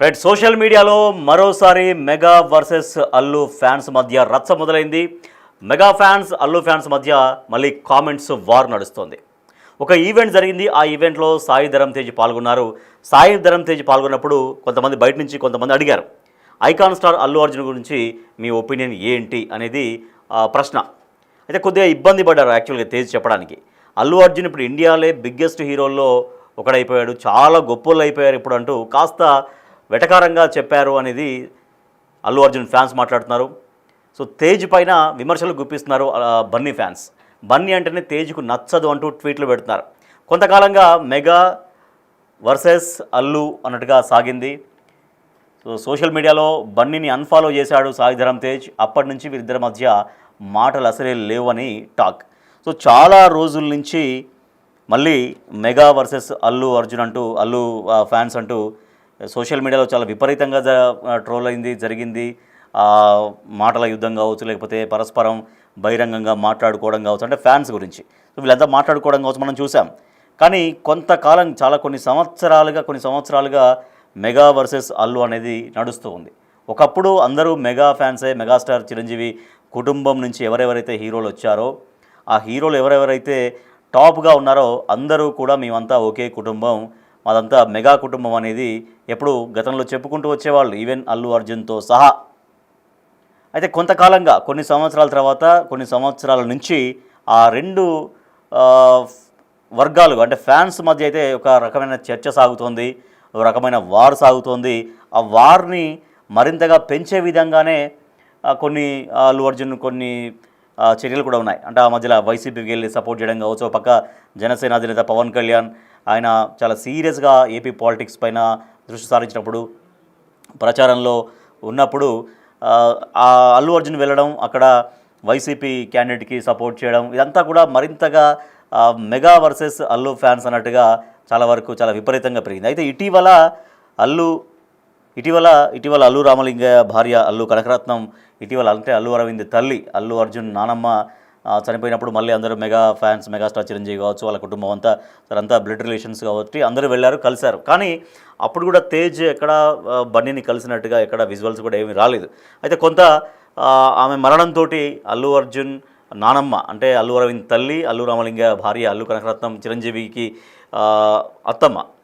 Right, social మీడియాలో మరోసారి mega versus Allu fans మధ్య రచ్చ మొదలైంది. మెగా ఫ్యాన్స్ అల్లు ఫ్యాన్స్ మధ్య మళ్ళీ కామెంట్స్ వార్ నడుస్తోంది. ఒక ఈవెంట్ జరిగింది. ఆ ఈవెంట్లో సాయి ధరమ్ తేజ్ పాల్గొన్నారు. సాయి ధరమ్ తేజ్ పాల్గొన్నప్పుడు కొంతమంది బయట నుంచి కొంతమంది అడిగారు, ఐకాన్ స్టార్ అల్లు అర్జున్ గురించి మీ ఒపీనియన్ ఏంటి అనేది ప్రశ్న. అయితే కొద్దిగా ఇబ్బంది పడ్డారు యాక్చువల్గా తేజ్ చెప్పడానికి. అల్లు అర్జున్ ఇప్పుడు ఇండియాలో బిగ్గెస్ట్ హీరోల్లో ఒకడైపోయాడు, చాలా గొప్పోళ్ళు అయిపోయారు ఇప్పుడు అంటూ కాస్త వెటకారంగా చెప్పారు అనేది అల్లు అర్జున్ ఫ్యాన్స్ మాట్లాడుతున్నారు. సో తేజ్ పైన విమర్శలు గుప్పిస్తున్నారు బన్నీ ఫ్యాన్స్. బన్నీ అంటేనే తేజ్కు నచ్చదు అంటూ ట్వీట్లు పెడుతున్నారు. కొంతకాలంగా మెగా వర్సెస్ అల్లు అన్నట్టుగా సాగింది. సో సోషల్ మీడియాలో బన్నీని అన్ఫాలో చేశాడు సాయి ధరమ్ తేజ్. అప్పటి నుంచి వీరిద్దరి మధ్య మాటలు అసలే లేవని టాక్. సో చాలా రోజుల నుంచి మళ్ళీ మెగా వర్సెస్ అల్లు అర్జున్ అంటూ అల్లు ఫ్యాన్స్ అంటూ సోషల్ మీడియాలో చాలా విపరీతంగా ట్రోల్ అయింది, జరిగింది. మాటల యుద్ధం కావచ్చు, లేకపోతే పరస్పరం బహిరంగంగా మాట్లాడుకోవడం కావచ్చు, అంటే ఫ్యాన్స్ గురించి. సో వీళ్ళంతా మాట్లాడుకోవడం కావచ్చు మనం చూసాం. కానీ కొంతకాలం కొన్ని సంవత్సరాలుగా మెగా వర్సెస్ అల్లు అనేది నడుస్తూ ఉంది. ఒకప్పుడు అందరూ మెగా ఫ్యాన్సే. మెగాస్టార్ చిరంజీవి కుటుంబం నుంచి ఎవరెవరైతే హీరోలు వచ్చారో, ఆ హీరోలు ఎవరెవరైతే టాప్గా ఉన్నారో అందరూ కూడా మేమంతా ఒకే కుటుంబం, మాదంతా మెగా కుటుంబం అనేది ఎప్పుడు గతంలో చెప్పుకుంటూ వచ్చేవాళ్ళు, ఈవెన్ అల్లు అర్జున్తో సహా. అయితే కొంతకాలంగా కొన్ని సంవత్సరాల నుంచి ఆ రెండు వర్గాలు అంటే ఫ్యాన్స్ మధ్య అయితే ఒక రకమైన చర్చ సాగుతోంది, ఒక రకమైన వార్ సాగుతోంది. ఆ వార్ని మరింతగా పెంచే విధంగానే కొన్ని అల్లు అర్జున్ కొన్ని చర్యలు కూడా ఉన్నాయి. అంటే ఆ మధ్యలో వైసీపీకి వెళ్ళి సపోర్ట్ చేయడం కావచ్చు. పక్క జనసేన అధినేత పవన్ కళ్యాణ్ ఆయన చాలా సీరియస్గా ఏపీ పాలిటిక్స్ పైన దృష్టి సారించినప్పుడు, ప్రచారంలో ఉన్నప్పుడు ఆ అల్లు అర్జున్ వెళ్ళడం, అక్కడ వైసీపీ క్యాండిడేట్కి సపోర్ట్ చేయడం, ఇదంతా కూడా మరింతగా మెగా వర్సెస్ అల్లు ఫ్యాన్స్ అన్నట్టుగా చాలా విపరీతంగా పెరిగింది. అయితే ఇటీవల అల్లు రామలింగయ్య భార్య అల్లు కనకరత్నం అంటే అల్లు అరవింద్ తల్లి అల్లు అర్జున్ నానమ్మ చనిపోయినప్పుడు మళ్ళీ అందరూ మెగా ఫ్యాన్స్, మెగాస్టార్ చిరంజీవి కావచ్చు, వాళ్ళ కుటుంబం అంతా బ్లడ్ రిలేషన్స్ కాబట్టి అందరూ వెళ్ళారు, కలిశారు. కానీ అప్పుడు కూడా తేజ్ ఎక్కడ బన్నీని కలిసినట్టుగా ఎక్కడ విజువల్స్ కూడా ఏమీ రాలేదు. అయితే ఆమె మరణంతో అల్లు అర్జున్ నానమ్మ అంటే అల్లు అరవింద్ తల్లి, అల్లు రామలింగ భార్య అల్లు కనకరత్నం చిరంజీవికి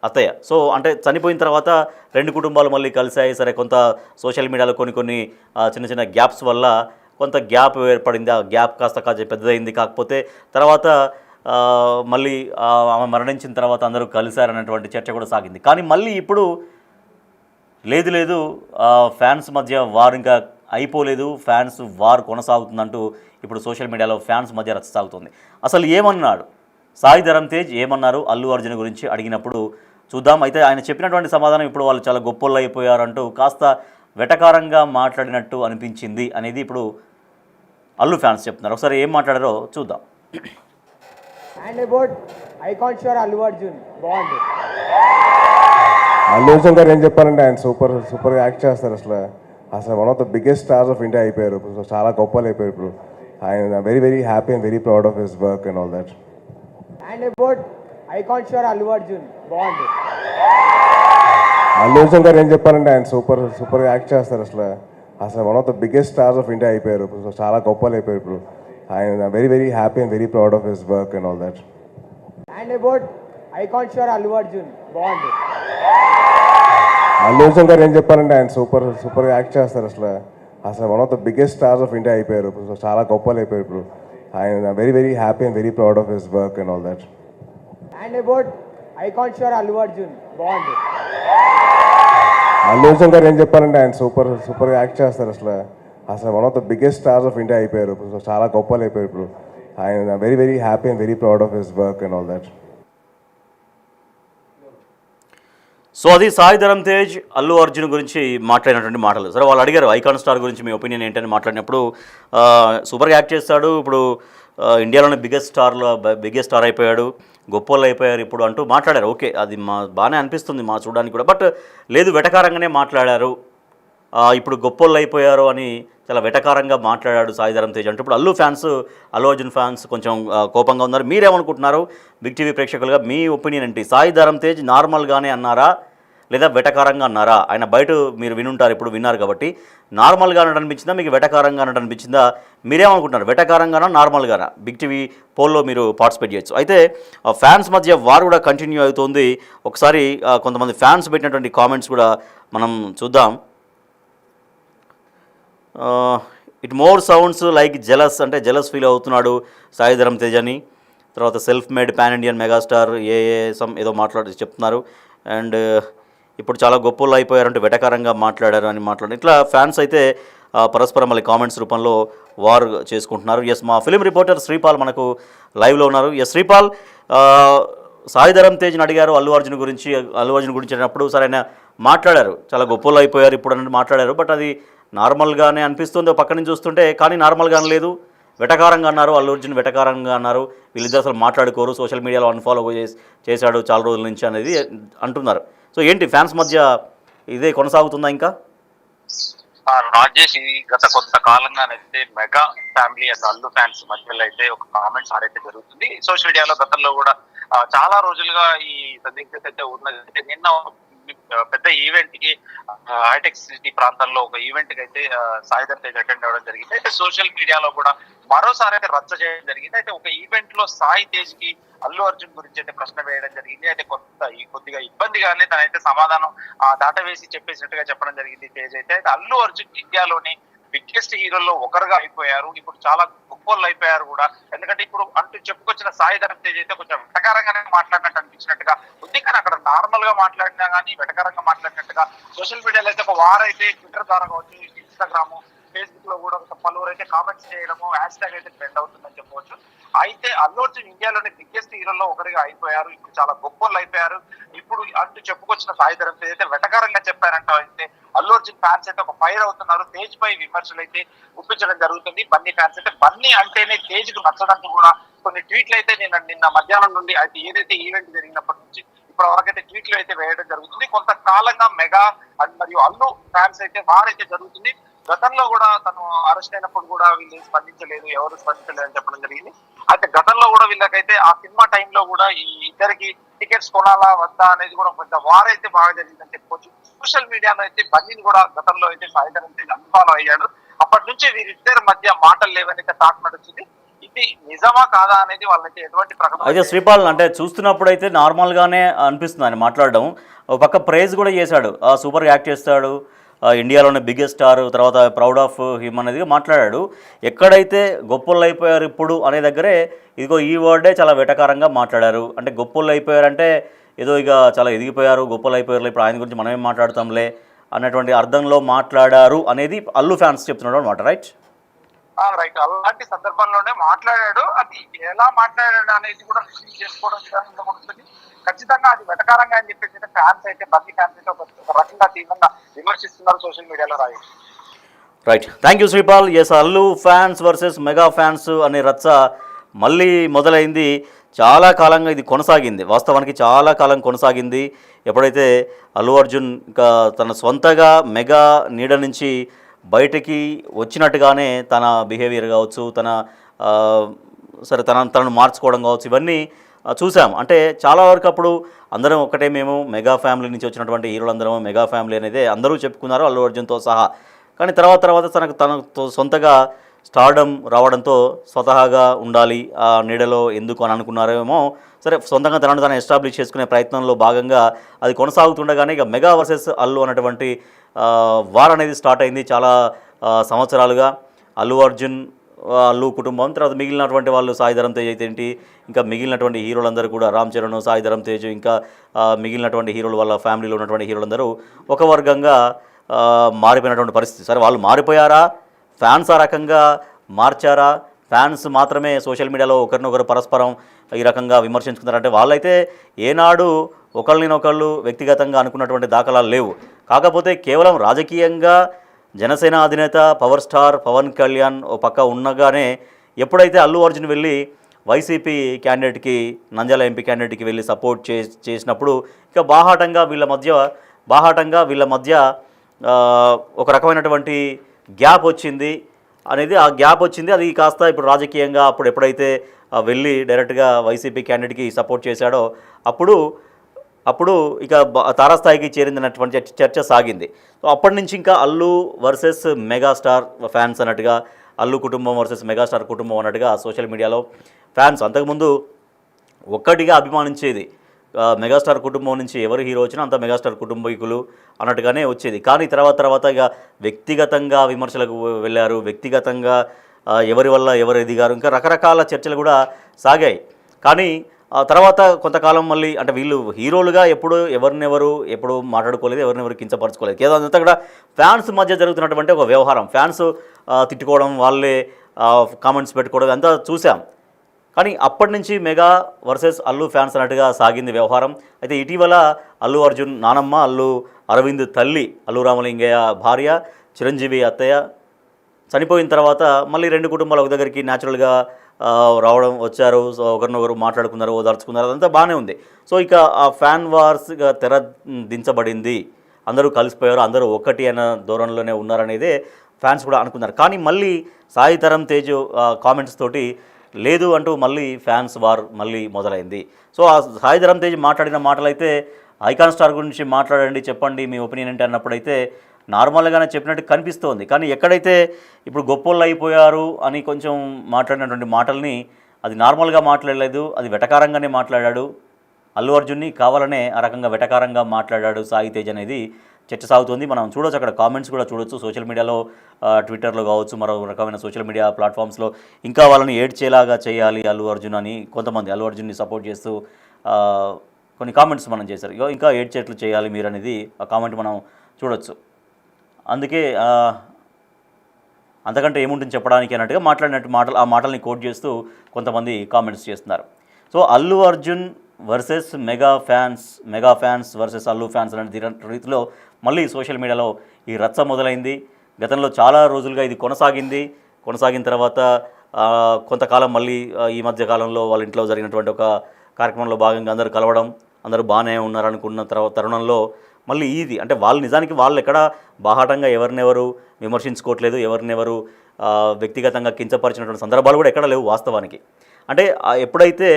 అత్తయ్య. సో అంటే చనిపోయిన తర్వాత రెండు కుటుంబాలు మళ్ళీ కలిశాయి. సరే, కొంత సోషల్ మీడియాలో కొన్ని చిన్న గ్యాప్స్ వల్ల కొంత గ్యాప్ ఏర్పడింది. ఆ గ్యాప్ కాస్త పెద్దదైంది. కాకపోతే తర్వాత మళ్ళీ ఆమె మరణించిన తర్వాత అందరూ కలిశారనేటువంటి చర్చ కూడా సాగింది. కానీ మళ్ళీ ఇప్పుడు లేదు ఫ్యాన్స్ మధ్య వార్ ఇంకా అయిపోలేదు, ఫ్యాన్స్ వార్ కొనసాగుతుందంటూ ఇప్పుడు సోషల్ మీడియాలో ఫ్యాన్స్ మధ్య రచ్చ సాగుతుంది. అసలు ఏమన్నాడు సాయి ధరమ్ తేజ్, ఏమన్నారు అల్లు అర్జున్ గురించి అడిగినప్పుడు చూద్దాం. అయితే ఆయన చెప్పినటువంటి సమాధానం ఇప్పుడు వాళ్ళు చాలా గొప్పోళ్ళు అయిపోయారంటూ కాస్త వెటకారంగా మాట్లాడినట్టు అనిపించింది అనేది ఇప్పుడు అల్లు ఫ్యాన్స్ చెప్తున్నారు. ఒకసారి ఏం మాట్లాడారో చూద్దాం. And about icon star Allu Arjun బాగుంది. అల్లు అర్జున్ గారు ఏం చెప్పాలంటే ఆయన సూపర్ యాక్ట్ చేస్తారు. అసలు one of the biggest stars of India అయిపోయారు. చాలా గొప్పలు అయిపోయారు ఇప్పుడు. ఆయన very happy and very proud of his work and all that. And about icon star Allu Arjun బాగుంది. అల్లు అర్జున్ గారు ఏం చెప్పాలంటే ఆయన సూపర్ యాక్ట్ చేస్తారు. అసలు one of the biggest stars of India అయిపోయారు. చాలా గొప్పలు అయిపోయారు ఇప్పుడు. ఆయన very happy and very proud of his work and all that. And about icon star Allu Arjun బాగుంది. అల్లు అర్జున్ గారు ఏం చెప్పాలంటే ఆయన సూపర్ యాక్ట్ చేస్తారు. అసలు one of the biggest stars of India అయిపోయారు. చాలా గొప్పలు అయిపోయారు ఇప్పుడు. ఆయన very happy and very proud of his work and all that. And about icon star Allu Arjun బాగుంది. అల్లు అర్జున్ గారు ఏం చెప్పాలంటే ఆయన సూపర్ యాక్ట్ చేస్తారు. అసలు one of the biggest stars of India అయిపోయారు. చాలా గొప్పలు అయిపోయారు ఇప్పుడు. ఆయన very happy and very proud of his work and all that. So అది సాయి ధరమ్ తేజ్ అల్లు అర్జున్ గురించి మాట్లాడినటువంటి మాటలు. సరే, వాళ్ళు అడిగారు ఐకాన్ స్టార్ గురించి మీ ఒపీనియన్ ఏంటని మాట్లాడినప్పుడు సూపర్గా యాక్ట్ చేస్తాడు, ఇప్పుడు ఇండియాలోనే బిగ్గెస్ట్ స్టార్ అయిపోయాడు, గొప్పోళ్ళు అయిపోయారు ఇప్పుడు అంటూ మాట్లాడారు. ఓకే, అది బాగానే అనిపిస్తుంది మా చూడడానికి కూడా. బట్ లేదు, వెటకారంగానే మాట్లాడారు. ఇప్పుడు గొప్పోళ్ళు అయిపోయారు అని చాలా వెటకారంగా మాట్లాడాడు సాయి ధరమ్ తేజ్ అంటే ఇప్పుడు అల్లు అర్జున్ ఫ్యాన్స్ కొంచెం కోపంగా ఉన్నారు. మీరేమనుకుంటున్నారు? బిగ్ టీవీ ప్రేక్షకులుగా మీ ఒపీనియన్ ఏంటి? సాయి ధరమ్ తేజ్ నార్మల్గానే అన్నారా, లేదా వెటకారంగా అన్నారా? ఆయన బయట మీరు వినుంటారు, ఇప్పుడు విన్నారు కాబట్టి నార్మల్గా అన్నట్టు అనిపించిందా, మీకు వెటకారంగా అన్నట్టు అనిపించిందా? మీరేమనుకుంటున్నారు, వెటకారంగానా నార్మల్గానా? బిగ్ టీవీ పోల్లో మీరు పార్టిసిపేట్ చేయొచ్చు. అయితే ఫ్యాన్స్ మధ్య వార్ కూడా కంటిన్యూ అవుతుంది. ఒకసారి కొంతమంది ఫ్యాన్స్ పెట్టినటువంటి కామెంట్స్ కూడా మనం చూద్దాం. It more sounds like jealous, అంటే జెలస్ ఫీల్ అవుతున్నాడు సాయి ధరమ్ తేజ్ అని. తర్వాత self made pan Indian megastar ఏదో చెప్తున్నారు. అండ్ ఇప్పుడు చాలా గొప్పలు అయిపోయారంటే వెటకారంగా మాట్లాడారు అని ఇట్లా ఫ్యాన్స్ అయితే పరస్పరం మళ్ళీ కామెంట్స్ రూపంలో వార్ చేసుకుంటున్నారు. ఎస్, మా ఫిలిం రిపోర్టర్ శ్రీపాల్ మనకు లైవ్లో ఉన్నారు. ఎస్ శ్రీపాల్, సాయి ధరమ్ తేజ్ని అడిగారు అల్లు అర్జున్ గురించి అన్నప్పుడు సరే ఆయన మాట్లాడారు, చాలా గొప్పలు అయిపోయారు ఇప్పుడు అన్నట్టు మాట్లాడారు. బట్ అది నార్మల్గానే అనిపిస్తుంది పక్క నుంచి చూస్తుంటే, కానీ నార్మల్గా అనలేదు, వెటకారంగా అన్నారు. అల్లు అర్జున్ వెటకారంగా అన్నారు. వీళ్ళిద్దరు అసలు మాట్లాడుకోరు, సోషల్ మీడియాలో అన్ఫాలో చేశాడు చాలా రోజుల నుంచి అనేది అంటున్నారు. సో ఏంటి ఫ్యాన్స్ మధ్య ఇదే కొనసాగుతుందా ఇంకా? రాజేష్, గత కొంతకాలంగానైతే mega family and Allu fans మధ్యలో అయితే ఒక కామెంట్స్ ఆడైతే జరుగుతుంది. సోషల్ మీడియాలో గతంలో కూడా చాలా రోజులుగా ఈ సందిగ్ధత అయితే ఉన్నది. నిన్న పెద్ద ఈవెంట్ కి హైటెక్ సిటీ ప్రాంతాల్లో ఒక ఈవెంట్ కి అయితే సాయి ధరమ్ తేజ్ అటెండ్ అవ్వడం జరిగింది. అయితే సోషల్ మీడియాలో కూడా మరోసారి అయితే రచ్చ చేయడం జరిగింది. అయితే ఒక ఈవెంట్ లో సాయి తేజ్ కి అల్లు అర్జున్ గురించి అయితే ప్రశ్న వేయడం జరిగింది. అయితే కొద్దిగా ఇబ్బందిగానే తనైతే సమాధానం దాటవేసి చెప్పేసినట్టుగా చెప్పడం జరిగింది తేజ్ అయితే. అల్లు అర్జున్ ఇండియాలోని బిగ్గెస్ట్ హీరోల్లో ఒకరుగా అయిపోయారు, ఇప్పుడు చాలా గొప్పలు అయిపోయారు కూడా. ఎందుకంటే ఇప్పుడు అంటూ చెప్పుకొచ్చిన సాయి ధరమ్ తేజ్ అయితే కొంచెం వెటకారంగానే మాట్లాడినట్టు అనిపించినట్టుగా ఉంది. కానీ అక్కడ నార్మల్ గా మాట్లాడినా కానీ వెటకారంగా మాట్లాడినట్టుగా సోషల్ మీడియాలో అయితే ఒక వారైతే ట్విట్టర్ ద్వారా కావచ్చు, ఇన్స్టాగ్రామ్, ఫేస్బుక్ లో కూడా పలువురు అయితే కామెంట్స్ చేయడము, హ్యాష్ ట్యాగ్ అయితే ట్రెండ్ అవుతుందని చెప్పవచ్చు. అయితే అల్లు అర్జున్ ఇండియాలోని బిగ్గెస్ట్ హీరోల్లో ఒకరిగా అయిపోయారు, ఇప్పుడు చాలా గొప్పలు అయిపోయారు. ఇప్పుడు అంటూ చెప్పుకొచ్చిన సాయి ధరమ్ తేజ్ అయితే వెటకారంగా చెప్పారంట. అయితే అల్లు అర్జున్ ఫ్యాన్స్ అయితే ఒక ఫైర్ అవుతున్నారు. తేజ్ పై విమర్శలు అయితే గుప్పించడం జరుగుతుంది. బన్నీ ఫ్యాన్స్ అయితే బన్నీ అంటేనే తేజ్ కు నచ్చడానికి కూడా కొన్ని ట్వీట్లు అయితే నిన్న మధ్యాహ్నం నుండి అయితే ఏదైతే ఈవెంట్ జరిగినప్పటి నుంచి ఇప్పటి వరకైతే ట్వీట్లు అయితే వేయడం జరుగుతుంది. కొంతకాలంగా మెగా అండ్ మరియు అల్లు ఫ్యాన్స్ అయితే వారైతే జరుగుతుంది. గతంలో కూడా తను అరెస్ట్ అయినప్పుడు కూడా వీళ్ళు స్పందించలేదు, ఎవరు స్పందించలేదు అని చెప్పడం జరిగింది. అయితే గతంలో కూడా వీళ్ళకైతే ఆ సినిమా టైంలో కూడా ఈ ఇద్దరికి టికెట్స్ కొనాలా వద్దా అనేది కూడా కొంత వారైతే బాగా జరిగిందని చెప్పుకోవచ్చు. సోషల్ మీడియాలో అయితే బన్నీని కూడా గతంలో అయితే సాయి ధరమ్ తేజ్ అన్ఫాలో అయ్యాడు. అప్పటి నుంచి వీరిద్దరి మధ్య మాటలు లేవనైతే టాక్ నడుస్తుంది. ఇది నిజమా కాదా అనేది వాళ్ళైతే ఎటువంటి ప్రకటన. అయితే శ్రీపాల్, అంటే చూస్తున్నప్పుడు అయితే నార్మల్గానే అనిపిస్తుంది ఆయన మాట్లాడడం. ఒక పక్క ప్రైజ్ కూడా చేశాడు, సూపర్గా యాక్ట్ చేస్తాడు, ఇండియాలోనే బిగ్గెస్ట్ స్టార్, తర్వాత ప్రౌడ్ ఆఫ్ హిమ్ అనేది మాట్లాడాడు. ఎక్కడైతే గొప్పలు అయిపోయారు ఇప్పుడు అనే దగ్గరే ఇదిగో ఈ వర్డే చాలా వెటకారంగా మాట్లాడారు. అంటే గొప్పలు అయిపోయారంటే ఏదో ఇక చాలా ఎదిగిపోయారు, గొప్పలు అయిపోయారు, ఇప్పుడు ఆయన గురించి మనమేం మాట్లాడతాంలే అన్నటువంటి అర్థంలో మాట్లాడారు అనేది అల్లు ఫ్యాన్స్ చెప్తున్నాడు అనమాట. రైట్ రైట్ అలాంటి సందర్భంలోనే మాట్లాడాడు. అది ఎలా మాట్లాడాడు అనేది కూడా రిసీవ్ చేసుకోవడం ఉంటుంది. ఖచ్చితంగా అది వెటకారంగా అని చెప్పేసి ఫ్యాన్స్ అయితే బన్నీ ఫ్యాన్స్ అయితే ఒక రకంగా తీవ్రంగా విమర్శిస్తున్నారు సోషల్ మీడియాలో. Right, thank you Sripal. Yes, Allu fans versus mega fans అనే రచ్చ మళ్ళీ మొదలైంది. చాలా కాలంగా ఇది కొనసాగింది, వాస్తవానికి చాలా కాలం కొనసాగింది. ఎప్పుడైతే అల్లు అర్జున్ ఇంకా తన సొంతగా మెగా నీడ నుంచి బయటికి వచ్చినట్టుగానే తన బిహేవియర్ కావచ్చు, తనను మార్చుకోవడం కావచ్చు, ఇవన్నీ చూసాం. అంటే చాలా వరకు అప్పుడు అందరం ఒకటే, మేము మెగా ఫ్యామిలీ నుంచి వచ్చినటువంటి హీరోలందరం మెగా ఫ్యామిలీ అనేది అందరూ చెప్పుకున్నారు, అల్లు అర్జున్తో సహా. కానీ తర్వాత తనతో సొంతగా స్టార్డమ్ రావడంతో స్వతహాగా ఉండాలి ఆ నీడలో ఎందుకు అని అనుకున్నారేమో. సరే, సొంతంగా తనను తాను ఎస్టాబ్లిష్ చేసుకునే ప్రయత్నంలో భాగంగా అది కొనసాగుతుండగానే ఇక మెగా వర్సెస్ అల్లు అనేటువంటి వార్ అనేది స్టార్ట్ అయింది. చాలా సంవత్సరాలుగా అల్లు అర్జున్, అల్లు కుటుంబం, తర్వాత మిగిలినటువంటి వాళ్ళు సాయి ధరమ్ తేజ్ అయితే ఏంటి, ఇంకా మిగిలినటువంటి హీరోలందరూ కూడా రామ్ చరణ్, సాయి ధరమ్ తేజ్, ఇంకా మిగిలినటువంటి హీరోలు, వాళ్ళ ఫ్యామిలీలో ఉన్నటువంటి హీరోలందరూ ఒక వర్గంగా మారిపోయినటువంటి పరిస్థితి. సరే, వాళ్ళు మారిపోయారా, ఫ్యాన్స్ ఆ రకంగా మార్చారా, ఫ్యాన్స్ మాత్రమే సోషల్ మీడియాలో ఒకరినొకరు పరస్పరం ఈ రకంగా విమర్శించుకున్నారంటే వాళ్ళైతే ఏనాడు ఒకళ్ళనొకళ్ళు వ్యక్తిగతంగా అనుకున్నటువంటి దాఖలాలు లేవు. కాకపోతే కేవలం రాజకీయంగా జనసేన అధినేత పవర్ స్టార్ పవన్ కళ్యాణ్ ఓ పక్క ఉండగానే ఎప్పుడైతే అల్లు అర్జున్ వెళ్ళి వైసీపీ క్యాండిడేట్కి, నంద్యాల ఎంపీ క్యాండిడేట్కి వెళ్ళి సపోర్ట్ చేసినప్పుడు ఇక బాహాటంగా వీళ్ళ మధ్య ఒక రకమైనటువంటి గ్యాప్ వచ్చింది అనేది, అది కాస్త ఇప్పుడు రాజకీయంగా ఎప్పుడైతే వెళ్ళి డైరెక్ట్గా వైసీపీ క్యాండిడేట్కి సపోర్ట్ చేశాడో అప్పుడు అప్పుడు ఇక తారాస్థాయికి చేరిందన్నటువంటి చర్చ సాగింది. సో అప్పటి నుంచి ఇంకా అల్లు వర్సెస్ మెగాస్టార్ ఫ్యాన్స్ అన్నట్టుగా, అల్లు కుటుంబం వర్సెస్ మెగాస్టార్ కుటుంబం అన్నట్టుగా సోషల్ మీడియాలో ఫ్యాన్స్ అంతకుముందు ఒక్కటిగా అభిమానించేది. మెగాస్టార్ కుటుంబం నుంచి ఎవరు హీరో వచ్చినా అంత మెగాస్టార్ కుటుంబీకులు అన్నట్టుగానే వచ్చేది. కానీ తర్వాత ఇక వ్యక్తిగతంగా విమర్శలకు వెళ్ళారు, వ్యక్తిగతంగా ఎవరి వల్ల ఎవరు ఎదిగారు, ఇంకా రకరకాల చర్చలు కూడా సాగాయి. కానీ తర్వాత కొంతకాలం మళ్ళీ అంటే వీళ్ళు హీరోలుగా ఎప్పుడు మాట్లాడుకోలేదు, ఎవరినెవరు కించపరచుకోలేదు. ఏదో అంతా కూడా ఫ్యాన్స్ మధ్య జరుగుతున్నటువంటి ఒక వ్యవహారం, ఫ్యాన్స్ తిట్టుకోవడం, వాళ్ళే కామెంట్స్ పెట్టుకోవడం అంతా చూసాం. కానీ అప్పటి నుంచి మెగా వర్సెస్ అల్లు ఫ్యాన్స్ అన్నట్టుగా సాగింది వ్యవహారం. అయితే ఇటీవల అల్లు అర్జున్ నానమ్మ, అల్లు అరవింద్ తల్లి, అల్లు రామలింగయ్య భార్య, చిరంజీవి అత్తయ్య చనిపోయిన తర్వాత మళ్ళీ రెండు కుటుంబాలు ఒక దగ్గరికి న్యాచురల్గా వచ్చారు. సో ఒకరినొకరు మాట్లాడుకున్నారు, ఓదార్చుకున్నారు, అదంతా బాగానే ఉంది. సో ఇక ఆ ఫ్యాన్ వార్స్గా తెర దించబడింది, అందరూ కలిసిపోయారు, అందరూ ఒక్కటి అన్న ధోరణిలోనే ఉన్నారనేదే ఫ్యాన్స్ కూడా అనుకున్నారు. కానీ మళ్ళీ సాయి ధరమ్ తేజ్ కామెంట్స్ తోటి లేదు అంటూ మళ్ళీ ఫ్యాన్స్ వార్ మళ్ళీ మొదలైంది. సో ఆ సాయి ధరమ్ తేజ్ మాట్లాడిన మాటలైతే ఐకాన్ స్టార్ గురించి మాట్లాడండి, చెప్పండి మీ ఒపీనియన్ ఏంటి అన్నప్పుడైతే నార్మల్గానే చెప్పినట్టు కనిపిస్తోంది. కానీ ఎక్కడైతే ఇప్పుడు గొప్పోళ్ళు అయిపోయారు అని కొంచెం మాట్లాడినటువంటి మాటల్ని అది నార్మల్గా మాట్లాడలేదు, అది వెటకారంగానే మాట్లాడాడు. అల్లు అర్జున్ని కావాలనే ఆ రకంగా వెటకారంగా మాట్లాడాడు సాయి తేజ్ అనేది చర్చ సాగుతుంది. మనం చూడొచ్చు, అక్కడ కామెంట్స్ కూడా చూడొచ్చు. సోషల్ మీడియాలో ట్విట్టర్లో కావచ్చు, మరో రకమైన సోషల్ మీడియా ప్లాట్ఫామ్స్లో ఇంకా వాళ్ళని ఏడ్చేలాగా చేయాలి అల్లు అర్జున్ అని కొంతమంది అల్లు అర్జున్ని సపోర్ట్ చేస్తూ కొన్ని కామెంట్స్ మనం చేశారు. ఇంకా ఏడ్చేట్లు చేయాలి మీరు అనేది ఆ కామెంట్ మనం చూడొచ్చు. అందుకే అంతకంటే ఏముంటుంది చెప్పడానికి అన్నట్టుగా ఆ మాటల్ని కోట్ చేస్తూ కొంతమంది కామెంట్స్ చేస్తున్నారు. So Allu Arjun versus mega fans versus Allu fans అనే రీతిలో మళ్ళీ సోషల్ మీడియాలో ఈ రచ్చ మొదలైంది. గతంలో చాలా రోజులుగా ఇది కొనసాగిన తర్వాత కొంతకాలం మళ్ళీ ఈ మధ్య కాలంలో వాళ్ళ ఇంట్లో జరిగినటువంటి ఒక కార్యక్రమంలో భాగంగా అందరూ కలవడం, అందరూ బాగానే ఉన్నారనుకున్న తరుణంలో మళ్ళీ ఇది అంటే నిజానికి వాళ్ళు ఎక్కడ బాహాటంగా ఎవరినెవరు విమర్శించుకోవట్లేదు, ఎవరినెవరు వ్యక్తిగతంగా కించపరిచినటువంటి సందర్భాలు కూడా ఎక్కడ లేవు వాస్తవానికి. అంటే ఎప్పుడైతే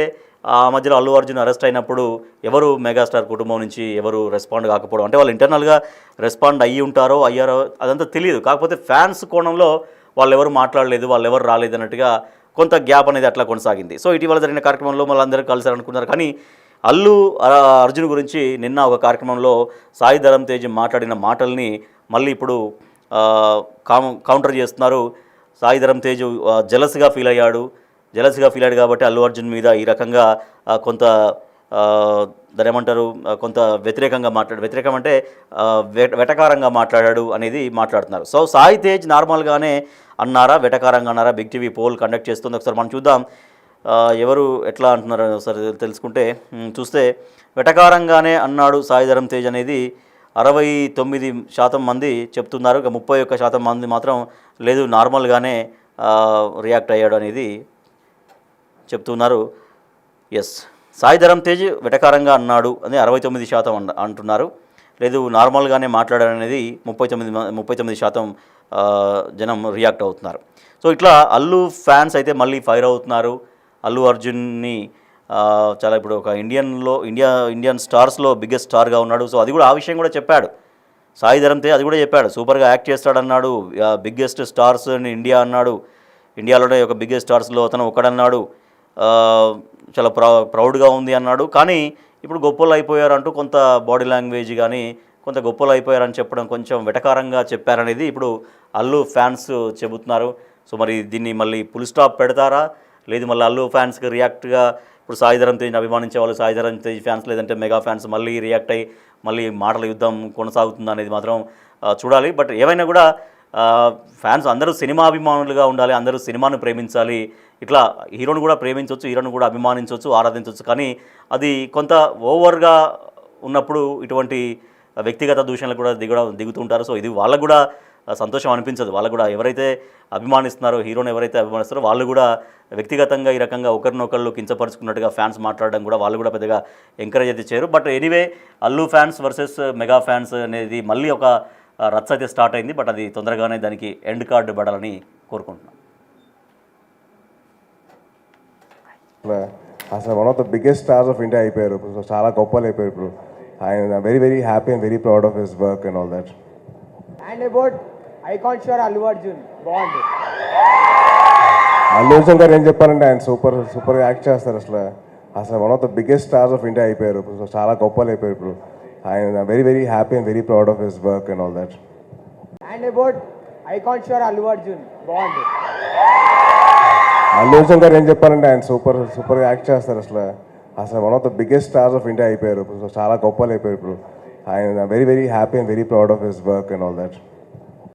ఆ మధ్యలో అల్లు అర్జున్ అరెస్ట్ అయినప్పుడు ఎవరు మెగాస్టార్ కుటుంబం నుంచి ఎవరు రెస్పాండ్ కాకపోవడం, అంటే వాళ్ళు ఇంటర్నల్గా రెస్పాండ్ అయ్యారో అదంతా తెలియదు. కాకపోతే ఫ్యాన్స్ కోణంలో వాళ్ళు ఎవరు మాట్లాడలేదు, వాళ్ళు ఎవరు రాలేదు అన్నట్టుగా కొంత గ్యాప్ అనేది అట్లా కొనసాగింది. సో ఇటీవల జరిగిన కార్యక్రమంలో మళ్ళీ అందరూ కలిసారనుకున్నారు. కానీ అల్లు అర్జున్ గురించి నిన్న ఒక కార్యక్రమంలో సాయి ధరమ్ తేజ్ మాట్లాడిన మాటల్ని మళ్ళీ ఇప్పుడు కౌంటర్ చేస్తున్నారు. సాయి ధరమ్ తేజ్ జెలస్గా ఫీల్ అయ్యాడు కాబట్టి అల్లు అర్జున్ మీద ఈ రకంగా కొంత దాని ఏమంటారు కొంత వ్యతిరేకం అంటే వెటకారంగా మాట్లాడాడు అనేది మాట్లాడుతున్నారు. సో సాయి తేజ్ నార్మల్గానే అన్నారా, వెటకారంగా అన్నారా? బిగ్ టీవీ పోల్ కండక్ట్ చేస్తుంది, ఒకసారి మనం చూద్దాం ఎవరు ఎట్లా అంటున్నారో ఒకసారి చూస్తే వెటకారంగానే అన్నాడు సాయి ధరమ్ తేజ్ అనేది 69% మంది చెప్తున్నారు. ఇక 31% మంది మాత్రం లేదు నార్మల్గానే రియాక్ట్ అయ్యాడు అనేది చెప్తున్నారు. ఎస్, సాయి ధరమ్ తేజ్ వెటకారంగా అన్నాడు అని 69% అంటున్నారు. లేదు నార్మల్గానే మాట్లాడాడు అనేది 39% జనం రియాక్ట్ అవుతున్నారు. సో ఇట్లా అల్లు ఫ్యాన్స్ అయితే మళ్ళీ ఫైర్ అవుతున్నారు. అల్లు అర్జున్ని చాలా ఇప్పుడు ఒక ఇండియన్ స్టార్స్లో బిగ్గెస్ట్ స్టార్గా ఉన్నాడు. సో అది కూడా ఆ విషయం కూడా చెప్పాడు సాయి ధరమ్ తేజ్, అది కూడా చెప్పాడు. సూపర్గా యాక్ట్ చేస్తాడన్నాడు, బిగ్గెస్ట్ స్టార్స్ ఇన్ ఇండియా అన్నాడు, ఇండియాలోనే ఒక బిగ్గెస్ట్ స్టార్స్లో అతను ఒకడన్నాడు, చాలా ప్రౌడ్గా ఉంది అన్నాడు. కానీ ఇప్పుడు గొప్పలు అయిపోయారంటూ కొంత బాడీ లాంగ్వేజ్ కానీ కొంత గొప్పలు అయిపోయారని చెప్పడం కొంచెం వెటకారంగా చెప్పారనేది ఇప్పుడు అల్లు ఫ్యాన్స్ చెబుతున్నారు. సో మరి దీన్ని మళ్ళీ ఫుల్ స్టాప్ పెడతారా, లేదు మళ్ళీ అల్లు ఫ్యాన్స్కి రియాక్ట్గా ఇప్పుడు సాయి ధరమ్ తేజ్ని అభిమానించే వాళ్ళు సాయి ధరమ్ తేజ్ ఫ్యాన్స్ లేదంటే మెగా ఫ్యాన్స్ మళ్ళీ రియాక్ట్ అయ్యి మళ్ళీ మాటల యుద్ధం కొనసాగుతుందా అనేది మాత్రం చూడాలి. బట్ ఏమైనా కూడా ఫ్యాన్స్ అందరూ సినిమా అభిమానులుగా ఉండాలి, అందరూ సినిమాను ప్రేమించాలి. ఇట్లా హీరోని కూడా ప్రేమించవచ్చు, హీరోని కూడా అభిమానించవచ్చు, ఆరాధించవచ్చు. కానీ అది కొంత ఓవర్గా ఉన్నప్పుడు ఇటువంటి వ్యక్తిగత దూషణలు కూడా దిగుతుంటారు. సో ఇది వాళ్ళకు కూడా సంతోషం అనిపించదు. వాళ్ళకు కూడా ఎవరైతే అభిమానిస్తున్నారో, హీరోని ఎవరైతే అభిమానిస్తారో వాళ్ళు కూడా వ్యక్తిగతంగా ఈ రకంగా ఒకరినొకళ్ళు కించపరుచుకున్నట్టుగా ఫ్యాన్స్ మాట్లాడడం కూడా వాళ్ళు కూడా పెద్దగా ఎంకరేజ్ అయితే చేయరు. But anyway Allu fans versus mega fans అనేది మళ్ళీ ఒక రచ్చ అయితే స్టార్ట్ అయింది. బట్ అది తొందరగానే దానికి ఎండ్ కార్డు పడాలని కోరుకుంటున్నాను. అసలు one of the biggest stars of India అయిపోయారు. చాలా గొప్పలు అయిపోయారు ఇప్పుడు. ఆయన very very happy and very proud of his work and all that. And about icon star Allu Arjun బాగుంది. అల్లు అర్జున్ గారు ఏం చెప్పాలంటే ఆయన సూపర్ యాక్ట్ చేస్తారు అసలు one of the biggest stars of India అయిపోయారు. సో చాలా గొప్పలు అయిపోయారు ఇప్పుడు. ఆయన very very happy and very proud of his work and all that. And about icon star Allu Arjun బాగుంది. అల్లు అర్జున్ గారు ఏం చెప్పాలంటే ఆయన సూపర్ యాక్ట్ చేస్తారు అసలు one of the biggest stars of India అయిపోయారు. సో చాలా గొప్పలు అయిపోయారు ఇప్పుడు. ఆయన very very happy and very proud of his work and all that.